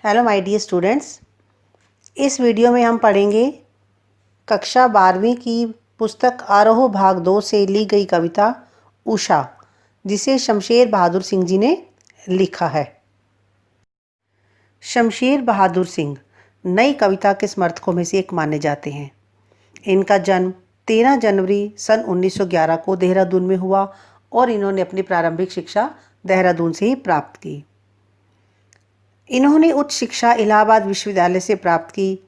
Hello my dear students, इस video में हम पढ़ेंगे कक्षा 12वीं की पुस्तक आरोह भाग 2 से ली गई कविता उषा, जिसे शमशेर बहादुर सिंह जी ने लिखा है। शमशेर बहादुर सिंह नई कविता के समर्थकों में से एक माने जाते हैं। इनका जन्म 13 जनवरी सन 1911 को देहरादून में हुआ और इन्होंने अपनी प्रारंभिक शिक्षा देहरादून से ही प्राप्त की। इन्होंने उच्च शिक्षा इलाहाबाद विश्वविद्यालय से प्राप्त की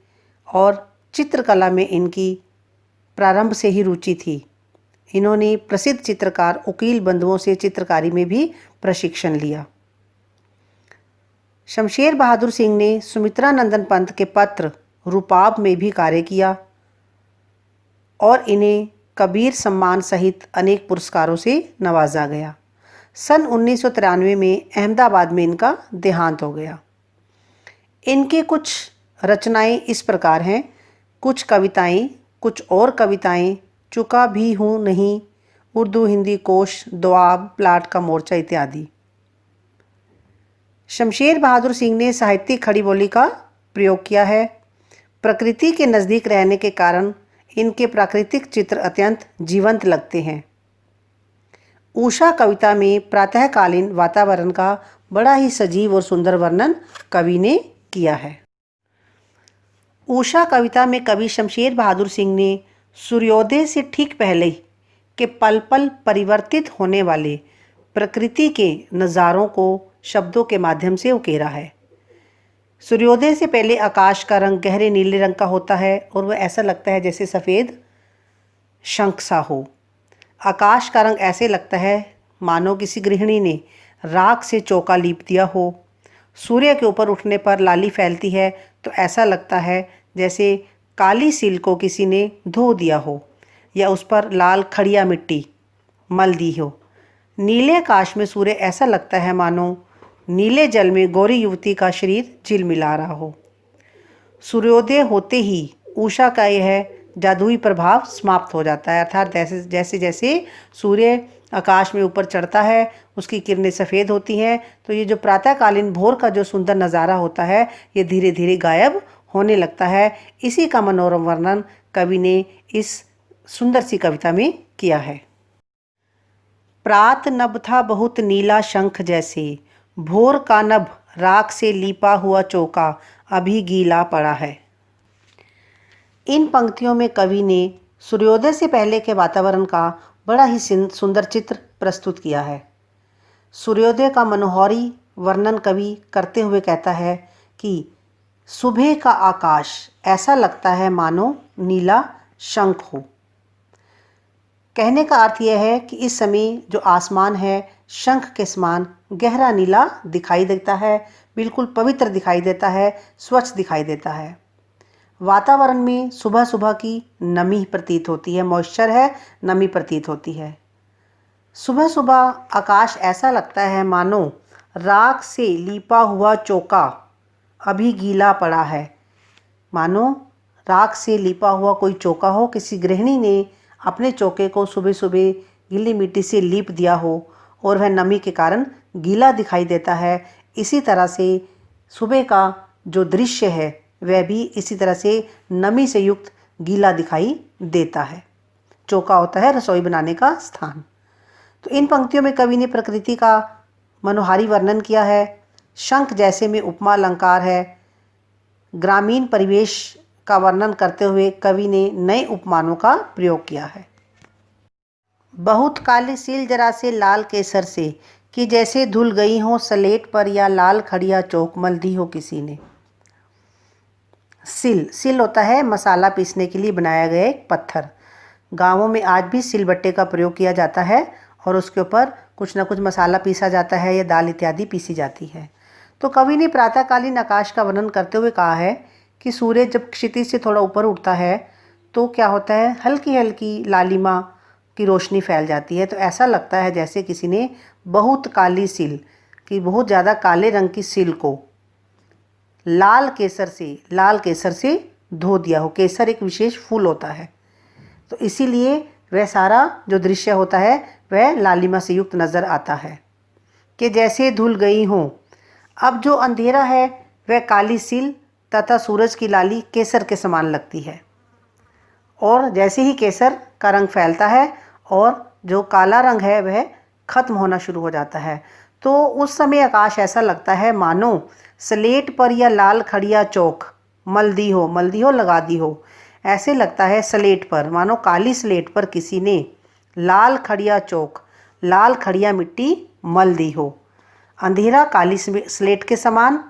और चित्रकला में इनकी प्रारंभ से ही रुचि थी। इन्होंने प्रसिद्ध चित्रकार उकील बंधुओं से चित्रकारी में भी प्रशिक्षण लिया। शमशेर बहादुर सिंह ने सुमित्रा नंदन पंत के पत्र रूपाब में भी कार्य किया और इन्हें कबीर सम्मान सहित अनेक पुरस्कारों से नवाजा गया। सन 1993 में अहमदाबाद में इनका देहांत हो गया। इनके कुछ रचनाएं इस प्रकार हैं: कुछ कविताएं, कुछ और कविताएं, चुका भी हूँ नहीं, उर्दू हिंदी कोश, दोआब, प्लाट का मोर्चा इत्यादि। शमशेर बहादुर सिंह ने साहित्यिक खड़ी बोली का प्रयोग किया है। प्रकृति के नज़दीक रहने के कारण इनके प्राकृतिक चित्र अत्यंत जीवंत लगते हैं। उषा कविता में प्रातःकालीन वातावरण का बड़ा ही सजीव और सुंदर वर्णन कवि ने किया है। उषा कविता में कवि शमशेर बहादुर सिंह ने सूर्योदय से ठीक पहले के पल पल परिवर्तित होने वाले प्रकृति के नज़ारों को शब्दों के माध्यम से उकेरा है। सूर्योदय से पहले आकाश का रंग गहरे नीले रंग का होता है और वह ऐसा लगता है जैसे सफ़ेद शंख सा हो। आकाश का रंग ऐसे लगता है मानो किसी गृहिणी ने राख से चौका लीप दिया हो। सूर्य के ऊपर उठने पर लाली फैलती है तो ऐसा लगता है जैसे काली सिल को किसी ने धो दिया हो या उस पर लाल खड़िया मिट्टी मल दी हो। नीले आकाश में सूर्य ऐसा लगता है मानो नीले जल में गोरी युवती का शरीर झिलमिला रहा हो। सूर्योदय होते ही उषा का यह जादुई प्रभाव समाप्त हो जाता है, अर्थात जैसे जैसे सूर्य आकाश में ऊपर चढ़ता है उसकी किरणें सफ़ेद होती हैं, तो ये जो प्रातःकालीन भोर का जो सुंदर नज़ारा होता है ये धीरे धीरे गायब होने लगता है। इसी का मनोरम वर्णन कवि ने इस सुंदर सी कविता में किया है। प्रात नभ था बहुत नीला शंख जैसे, भोर का नभ राख से लीपा हुआ चौका अभी गीला पड़ा है। इन पंक्तियों में कवि ने सूर्योदय से पहले के वातावरण का बड़ा ही सुंदर चित्र प्रस्तुत किया है। सूर्योदय का मनोहारी वर्णन कवि करते हुए कहता है कि सुबह का आकाश ऐसा लगता है मानो नीला शंख हो। कहने का अर्थ यह है कि इस समय जो आसमान है शंख के समान गहरा नीला दिखाई देता है, बिल्कुल पवित्र दिखाई देता है, स्वच्छ दिखाई देता है। वातावरण में सुबह सुबह की नमी प्रतीत होती है, मॉइस्चर है, नमी प्रतीत होती है। सुबह सुबह आकाश ऐसा लगता है मानो राख से लीपा हुआ चौका अभी गीला पड़ा है। मानो राख से लीपा हुआ कोई चौका हो, किसी गृहिणी ने अपने चौके को सुबह सुबह गीली मिट्टी से लीप दिया हो और वह नमी के कारण गीला दिखाई देता है। इसी तरह से सुबह का जो दृश्य है वह भी इसी तरह से नमी से युक्त गीला दिखाई देता है। चौका होता है रसोई बनाने का स्थान। तो इन पंक्तियों में कवि ने प्रकृति का मनोहारी वर्णन किया है। शंख जैसे में उपमा अलंकार है। ग्रामीण परिवेश का वर्णन करते हुए कवि ने नए उपमानों का प्रयोग किया है। बहुत काली सील जरा से लाल केसर से, कि जैसे धुल गई हो सलेट पर या लाल खड़िया चौक मल दी हो किसी ने। सिल होता है मसाला पीसने के लिए बनाया गया एक पत्थर। गाँवों में आज भी सिलबट्टे का प्रयोग किया जाता है और उसके ऊपर कुछ ना कुछ मसाला पीसा जाता है या दाल इत्यादि पीसी जाती है। तो कवि ने प्रातःकालीन आकाश का वर्णन करते हुए कहा है कि सूर्य जब क्षितिज से थोड़ा ऊपर उठता है तो क्या होता है, हल्की हल्की लालिमा की रोशनी फैल जाती है। तो ऐसा लगता है जैसे किसी ने बहुत काली सिल की, बहुत ज़्यादा काले रंग की सिल को लाल केसर से धो दिया हो। केसर एक विशेष फूल होता है, तो इसीलिए वह सारा जो दृश्य होता है वह लालिमा से युक्त नज़र आता है। कि जैसे धुल गई हों, अब जो अंधेरा है वह काली सील तथा सूरज की लाली केसर के समान लगती है। और जैसे ही केसर का रंग फैलता है और जो काला रंग है वह खत्म होना शुरू हो जाता है, तो उस समय आकाश ऐसा लगता है मानो स्लेट पर या लाल खड़िया चौक मल दी हो लगा दी हो। ऐसे लगता है स्लेट पर, मानो काली स्लेट पर किसी ने लाल खड़िया चौक, लाल खड़िया मिट्टी मल दी हो। अंधेरा काली स्लेट के समान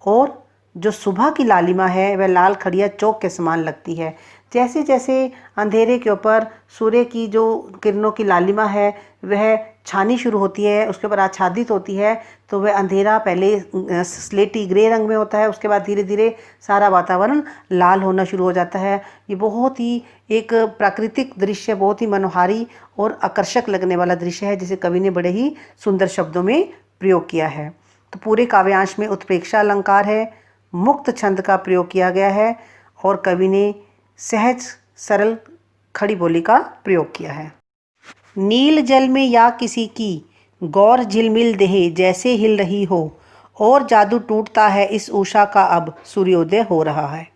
और जो सुबह की लालिमा है वह लाल खड़िया चौक के समान लगती है। जैसे जैसे अंधेरे के ऊपर सूर्य की जो किरणों की लालिमा है वह छानी शुरू होती है, उसके ऊपर आच्छादित होती है, तो वह अंधेरा पहले स्लेटी ग्रे रंग में होता है, उसके बाद धीरे धीरे सारा वातावरण लाल होना शुरू हो जाता है। ये बहुत ही एक प्राकृतिक दृश्य, बहुत ही मनोहारी और आकर्षक लगने वाला दृश्य है, जिसे कवि ने बड़े ही सुंदर शब्दों में प्रयोग किया है। तो पूरे काव्यांश में उत्प्रेक्षा अलंकार है, मुक्त छंद का प्रयोग किया गया है और कवि ने सहज सरल खड़ी बोली का प्रयोग किया है। नील जल में या किसी की गौर झिलमिल देह जैसे हिल रही हो, और जादू टूटता है इस उषा का अब सूर्योदय हो रहा है।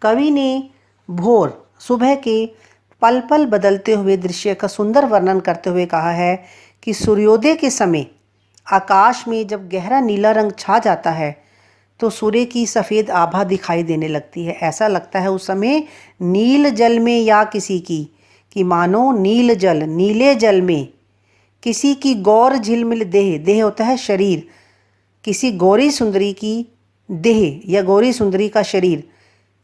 कवि ने भोर सुबह के पल पल बदलते हुए दृश्य का सुंदर वर्णन करते हुए कहा है कि सूर्योदय के समय आकाश में जब गहरा नीला रंग छा जाता है तो सूर्य की सफ़ेद आभा दिखाई देने लगती है। ऐसा लगता है उस समय नील जल में या किसी की, कि मानो नील जल, नीले जल में किसी की गौर झिलमिल देह, देह होता है शरीर, किसी गौरी सुंदरी की देह या गौरी सुंदरी का शरीर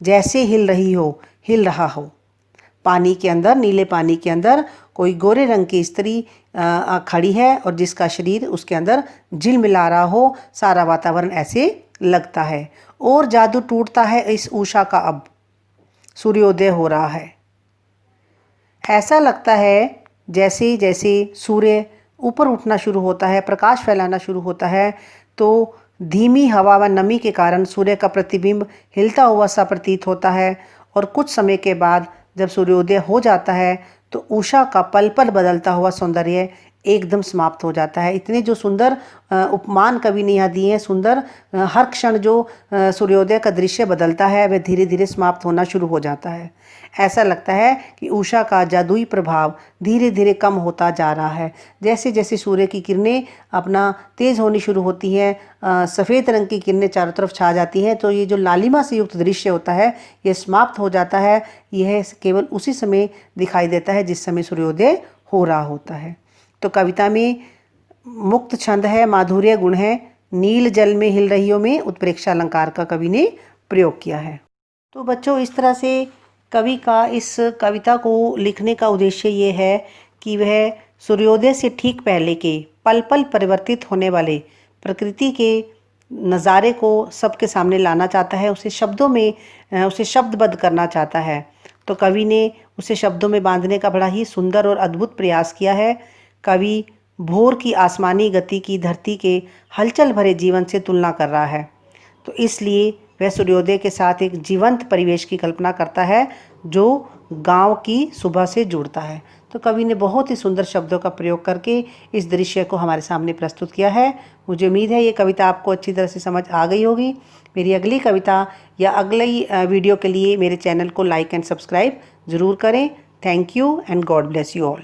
जैसे हिल रहा हो। पानी के अंदर, नीले पानी के अंदर कोई गोरे रंग की स्त्री खड़ी है और जिसका शरीर उसके अंदर झिलमिला रहा हो, सारा वातावरण ऐसे लगता है। और जादू टूटता है इस उषा का अब सूर्योदय हो रहा है। ऐसा लगता है जैसे जैसे सूर्य ऊपर उठना शुरू होता है, प्रकाश फैलाना शुरू होता है, तो धीमी हवा व नमी के कारण सूर्य का प्रतिबिंब हिलता हुआ सा प्रतीत होता है। और कुछ समय के बाद जब सूर्योदय हो जाता है तो उषा का पल पल बदलता हुआ सौंदर्य एकदम समाप्त हो जाता है। इतने जो सुंदर उपमान कवि ने यहाँ दिए हैं, सुंदर, हर क्षण जो सूर्योदय का दृश्य बदलता है वह धीरे धीरे समाप्त होना शुरू हो जाता है। ऐसा लगता है कि उषा का जादुई प्रभाव धीरे धीरे कम होता जा रहा है। जैसे जैसे सूर्य की किरणें अपना तेज़ होनी शुरू होती हैं, सफ़ेद रंग की किरणें चारों तरफ छा जाती हैं, तो ये जो लालिमा से युक्त दृश्य होता है ये समाप्त हो जाता है। यह केवल उसी समय दिखाई देता है जिस समय सूर्योदय हो रहा होता है। तो कविता में मुक्त छंद है, माधुर्य गुण है, नील जल में हिल रहियों में उत्प्रेक्षा अलंकार का कवि ने प्रयोग किया है। तो बच्चों, इस तरह से कवि का इस कविता को लिखने का उद्देश्य ये है कि वह सूर्योदय से ठीक पहले के पल पल परिवर्तित होने वाले प्रकृति के नज़ारे को सबके सामने लाना चाहता है, उसे शब्दों में, उसे शब्दबद्ध करना चाहता है। तो कवि ने उसे शब्दों में बांधने का बड़ा ही सुंदर और अद्भुत प्रयास किया है। कवि भोर की आसमानी गति की धरती के हलचल भरे जीवन से तुलना कर रहा है, तो इसलिए वह सूर्योदय के साथ एक जीवंत परिवेश की कल्पना करता है जो गांव की सुबह से जुड़ता है। तो कवि ने बहुत ही सुंदर शब्दों का प्रयोग करके इस दृश्य को हमारे सामने प्रस्तुत किया है। मुझे उम्मीद है ये कविता आपको अच्छी तरह से समझ आ गई होगी। मेरी अगली कविता या अगली वीडियो के लिए मेरे चैनल को लाइक एंड सब्सक्राइब ज़रूर करें। Thank you and God bless you all.